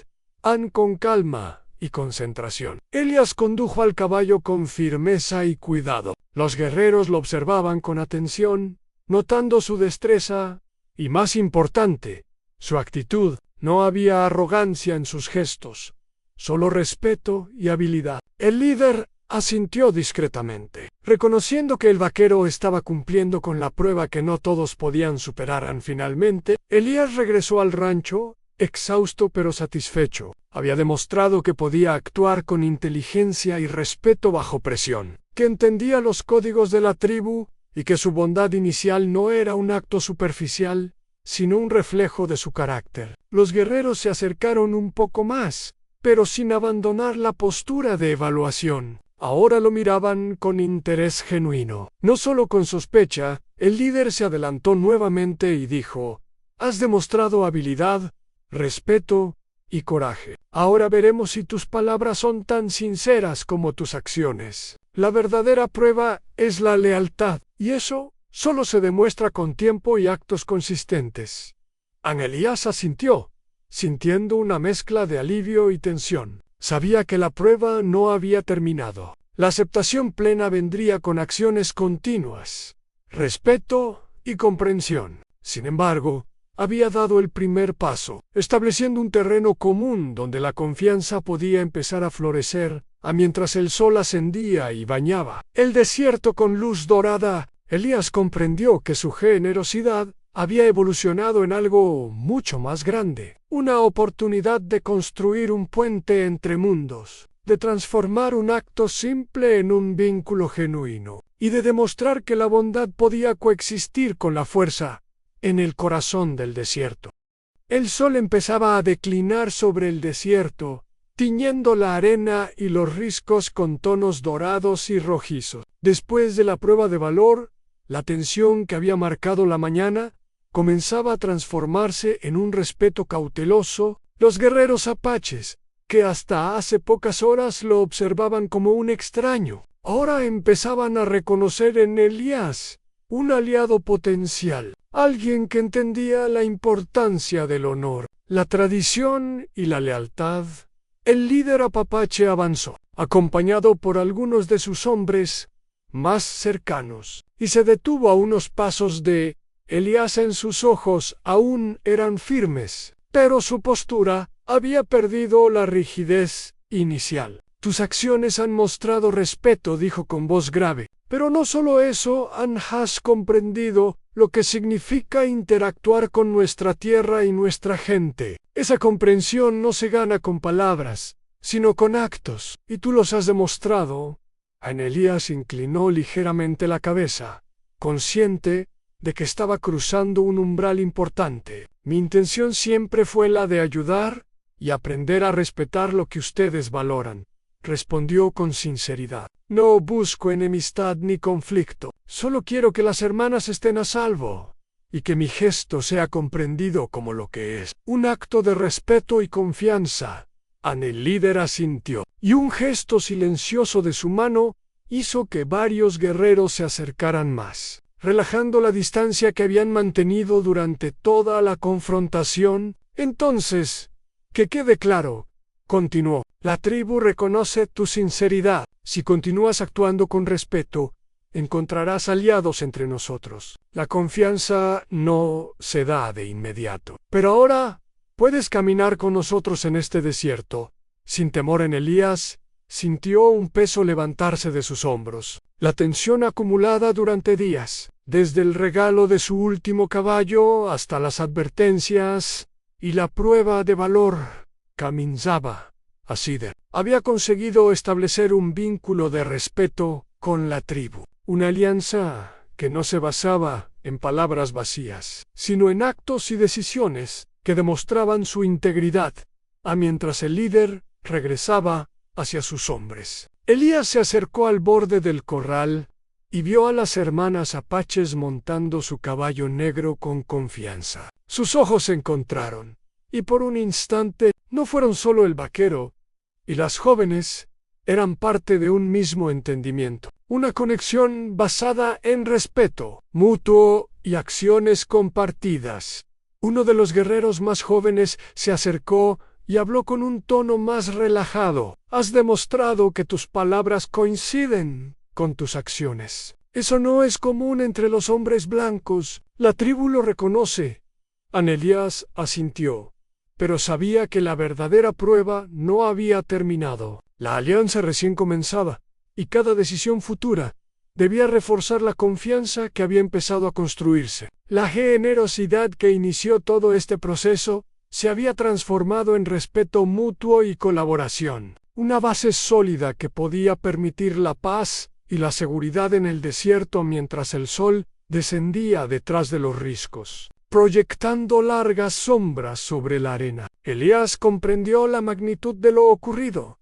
Con calma y concentración, Elías condujo al caballo con firmeza y cuidado. Los guerreros lo observaban con atención, notando su destreza y, más importante, su actitud. No había arrogancia en sus gestos, solo respeto y habilidad. El líder asintió discretamente, reconociendo que el vaquero estaba cumpliendo con la prueba que no todos podían superar. Finalmente, Elías regresó al rancho, exhausto pero satisfecho. Había demostrado que podía actuar con inteligencia y respeto bajo presión, que entendía los códigos de la tribu y que su bondad inicial no era un acto superficial, sino un reflejo de su carácter. Los guerreros se acercaron un poco más, pero sin abandonar la postura de evaluación. Ahora lo miraban con interés genuino, no solo con sospecha. El líder se adelantó nuevamente y dijo: «Has demostrado habilidad, respeto y coraje. Ahora veremos si tus palabras son tan sinceras como tus acciones. La verdadera prueba es la lealtad, y eso solo se demuestra con tiempo y actos consistentes». Elías asintió, sintiendo una mezcla de alivio y tensión. Sabía que la prueba no había terminado. La aceptación plena vendría con acciones continuas, respeto y comprensión. Sin embargo, había dado el primer paso, estableciendo un terreno común donde la confianza podía empezar a florecer, mientras el sol ascendía y bañaba el desierto con luz dorada. Elías comprendió que su generosidad había evolucionado en algo mucho más grande, una oportunidad de construir un puente entre mundos, de transformar un acto simple en un vínculo genuino, y de demostrar que la bondad podía coexistir con la fuerza en el corazón del desierto. El sol empezaba a declinar sobre el desierto, tiñendo la arena y los riscos con tonos dorados y rojizos. Después de la prueba de valor, la tensión que había marcado la mañana comenzaba a transformarse en un respeto cauteloso. Los guerreros apaches, que hasta hace pocas horas lo observaban como un extraño, ahora empezaban a reconocer en Elías un aliado potencial, alguien que entendía la importancia del honor, la tradición y la lealtad. El líder apache avanzó, acompañado por algunos de sus hombres más cercanos, y se detuvo a unos pasos de Elías. En sus ojos aún eran firmes, pero su postura había perdido la rigidez inicial. Tus acciones han mostrado respeto, dijo con voz grave, pero no solo eso, has comprendido lo que significa interactuar con nuestra tierra y nuestra gente. Esa comprensión no se gana con palabras, sino con actos, y tú los has demostrado. Elías inclinó ligeramente la cabeza, consciente de que estaba cruzando un umbral importante. Mi intención siempre fue la de ayudar y aprender a respetar lo que ustedes valoran, respondió con sinceridad. No busco enemistad ni conflicto, solo quiero que las hermanas estén a salvo, y que mi gesto sea comprendido como lo que es, un acto de respeto y confianza. El líder asintió, y un gesto silencioso de su mano hizo que varios guerreros se acercaran más, relajando la distancia que habían mantenido durante toda la confrontación. Entonces, que quede claro, continuó, la tribu reconoce tu sinceridad. Si continúas actuando con respeto, encontrarás aliados entre nosotros. La confianza no se da de inmediato. Pero ahora puedes caminar con nosotros en este desierto. Sin temor. Elías sintió un peso levantarse de sus hombros. La tensión acumulada durante días, desde el regalo de su último caballo hasta las advertencias y la prueba de valor, comenzaba a ceder. Había conseguido establecer un vínculo de respeto con la tribu, una alianza que no se basaba en palabras vacías, sino en actos y decisiones que demostraban su integridad. Mientras el líder regresaba hacia sus hombres, Elías se acercó al borde del corral y vio a las hermanas apaches montando su caballo negro con confianza. Sus ojos se encontraron, y por un instante no fueron solo el vaquero y las jóvenes, eran parte de un mismo entendimiento, una conexión basada en respeto mutuo y acciones compartidas. Uno de los guerreros más jóvenes se acercó y habló con un tono más relajado. Has demostrado que tus palabras coinciden con tus acciones. Eso no es común entre los hombres blancos. La tribu lo reconoce. Elías asintió, pero sabía que la verdadera prueba no había terminado. La alianza recién comenzaba, y cada decisión futura debía reforzar la confianza que había empezado a construirse. La generosidad que inició todo este proceso se había transformado en respeto mutuo y colaboración, una base sólida que podía permitir la paz y la seguridad en el desierto mientras el sol descendía detrás de los riscos, proyectando largas sombras sobre la arena. Elías comprendió la magnitud de lo ocurrido.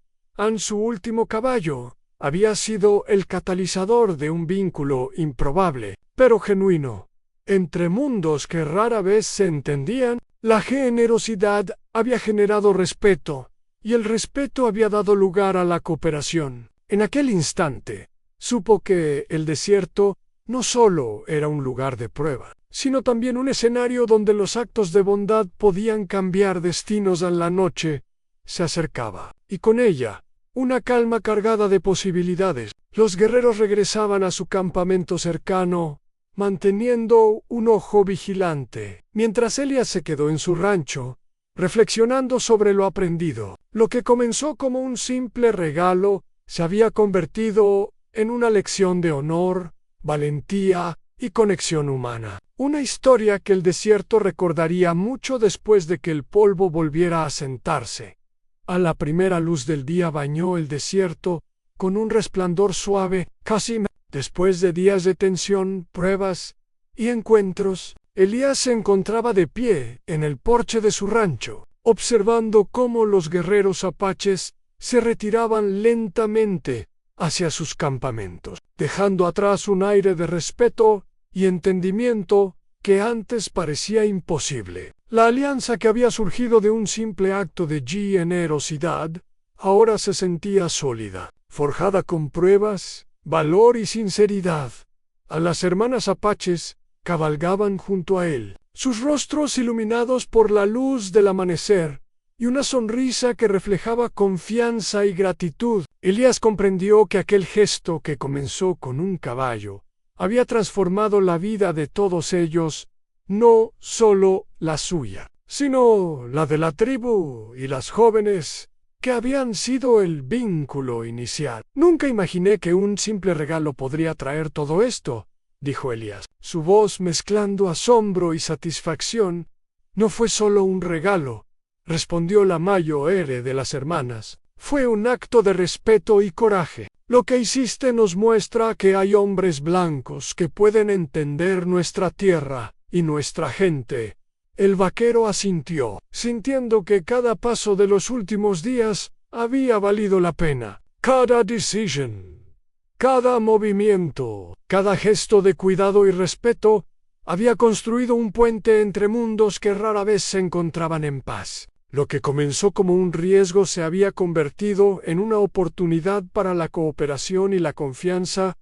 Su último caballo había sido el catalizador de un vínculo improbable, pero genuino, entre mundos que rara vez se entendían. La generosidad había generado respeto, y el respeto había dado lugar a la cooperación. En aquel instante, supo que el desierto no solo era un lugar de prueba, sino también un escenario donde los actos de bondad podían cambiar destinos. La noche se acercaba, y con ella, una calma cargada de posibilidades. Los guerreros regresaban a su campamento cercano, manteniendo un ojo vigilante, mientras Elías se quedó en su rancho, reflexionando sobre lo aprendido. Lo que comenzó como un simple regalo se había convertido en una lección de honor, valentía y conexión humana. Una historia que el desierto recordaría mucho después de que el polvo volviera a sentarse. A la primera luz del día bañó el desierto con un resplandor suave, casi después de días de tensión, pruebas y encuentros. Elías se encontraba de pie en el porche de su rancho, observando cómo los guerreros apaches se retiraban lentamente hacia sus campamentos, dejando atrás un aire de respeto y entendimiento que antes parecía imposible. La alianza que había surgido de un simple acto de generosidad ahora se sentía sólida, forjada con pruebas, valor y sinceridad. A las hermanas apaches cabalgaban junto a él, sus rostros iluminados por la luz del amanecer y una sonrisa que reflejaba confianza y gratitud. Elías comprendió que aquel gesto que comenzó con un caballo había transformado la vida de todos ellos, no solo la suya, sino la de la tribu y las jóvenes que habían sido el vínculo inicial. Nunca imaginé que un simple regalo podría traer todo esto, dijo Elías, su voz mezclando asombro y satisfacción. No fue solo un regalo, respondió la mayor de las hermanas. Fue un acto de respeto y coraje. Lo que hiciste nos muestra que hay hombres blancos que pueden entender nuestra tierra y nuestra gente. El vaquero asintió, sintiendo que cada paso de los últimos días había valido la pena. Cada decisión, cada movimiento, cada gesto de cuidado y respeto había construido un puente entre mundos que rara vez se encontraban en paz. Lo que comenzó como un riesgo se había convertido en una oportunidad para la cooperación y la confianza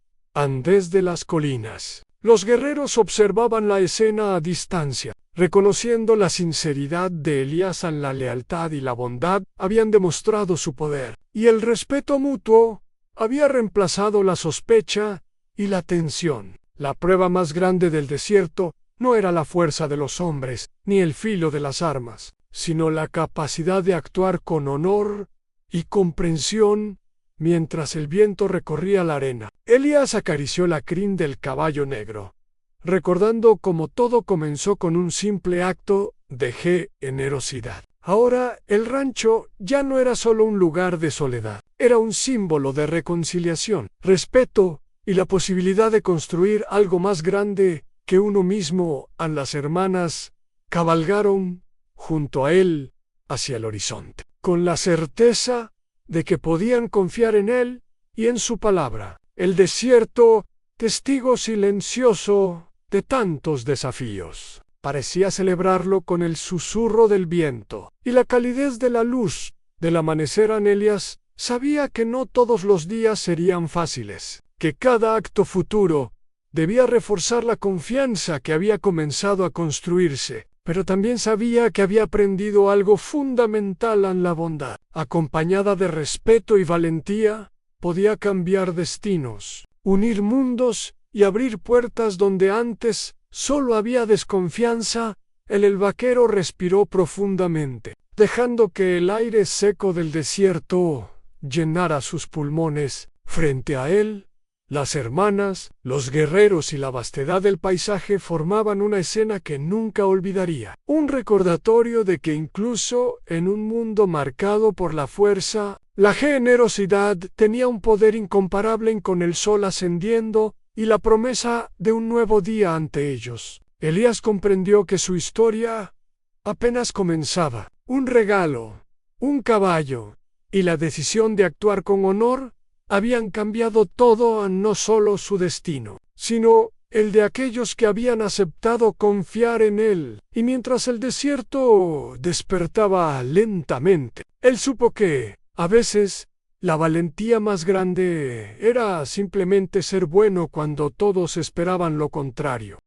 desde las colinas. Los guerreros observaban la escena a distancia, reconociendo la sinceridad de Elías. La lealtad y la bondad habían demostrado su poder, y el respeto mutuo había reemplazado la sospecha y la tensión. La prueba más grande del desierto no era la fuerza de los hombres, ni el filo de las armas, sino la capacidad de actuar con honor y comprensión mientras el viento recorría la arena. Elías acarició la crin del caballo negro, recordando cómo todo comenzó con un simple acto de generosidad. Ahora el rancho ya no era solo un lugar de soledad, era un símbolo de reconciliación, respeto y la posibilidad de construir algo más grande que uno mismo. Las hermanas cabalgaron junto a él hacia el horizonte, con la certeza de que podían confiar en él y en su palabra. El desierto, testigo silencioso de tantos desafíos, parecía celebrarlo con el susurro del viento y la calidez de la luz del amanecer. Elías sabía que no todos los días serían fáciles, que cada acto futuro debía reforzar la confianza que había comenzado a construirse. Pero también sabía que había aprendido algo fundamental en la bondad. Acompañada de respeto y valentía, podía cambiar destinos, unir mundos y abrir puertas donde antes solo había desconfianza. El vaquero respiró profundamente, dejando que el aire seco del desierto llenara sus pulmones. Frente a él, las hermanas, los guerreros y la vastedad del paisaje formaban una escena que nunca olvidaría. Un recordatorio de que incluso en un mundo marcado por la fuerza, la generosidad tenía un poder incomparable. Con el sol ascendiendo y la promesa de un nuevo día ante ellos, Elías comprendió que su historia apenas comenzaba. Un regalo, un caballo y la decisión de actuar con honor habían cambiado todo, no solo su destino, sino el de aquellos que habían aceptado confiar en él. Y mientras el desierto despertaba lentamente, él supo que, a veces, la valentía más grande era simplemente ser bueno cuando todos esperaban lo contrario.